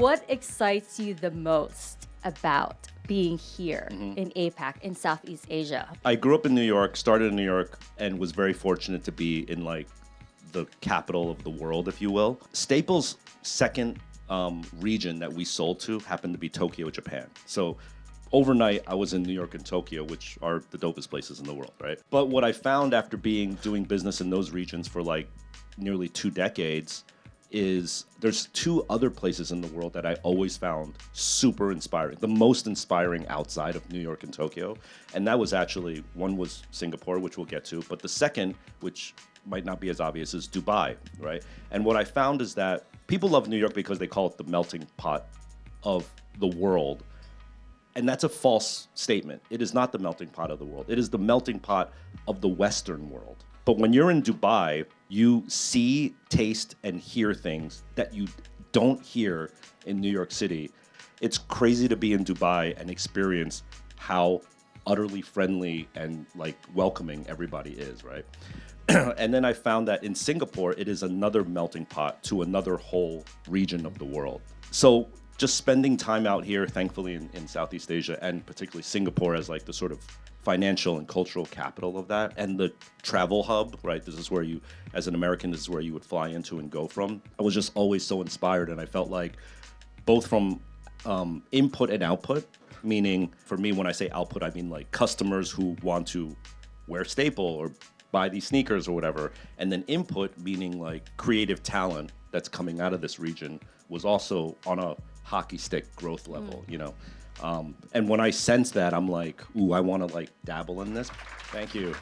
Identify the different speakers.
Speaker 1: What excites you the most about being here in APAC, in Southeast Asia?
Speaker 2: I grew up in New York, started in New York, and was very fortunate to be in like the capital of the world, if you will. Staples' second region that we sold to happened to be Tokyo, Japan. So overnight, I was in New York and Tokyo, which are the dopest places in the world, right? But what I found after doing business in those regions for like nearly 2 decades is there's 2 other places in the world that I always found super inspiring, the most inspiring outside of New York and Tokyo. And that was actually, one was Singapore, which we'll get to, but the second, which might not be as obvious, is Dubai, right? And what I found is that people love New York because they call it the melting pot of the world. And that's a false statement. It is not the melting pot of the world. It is the melting pot of the Western world. But when you're in Dubai, you see, taste, and hear things that you don't hear in New York City. It's crazy to be in Dubai and experience how utterly friendly and like welcoming everybody is, right? And then I found that in Singapore, it is another melting pot to another whole region of the world. So just spending time out here, thankfully in Southeast Asia, and particularly Singapore as like the sort of financial and cultural capital of that, and the travel hub, right? This is where you, as an American, this is where you would fly into and go from. I was just always so inspired, and I felt like both from input and output, meaning for me, when I say output, I mean like customers who want to wear Staple or buy these sneakers or whatever, and then input, meaning like creative talent that's coming out of this region, was also on a hockey stick growth level, you know? And when I sense that, I'm like, ooh, I want to like dabble in this. Thank you.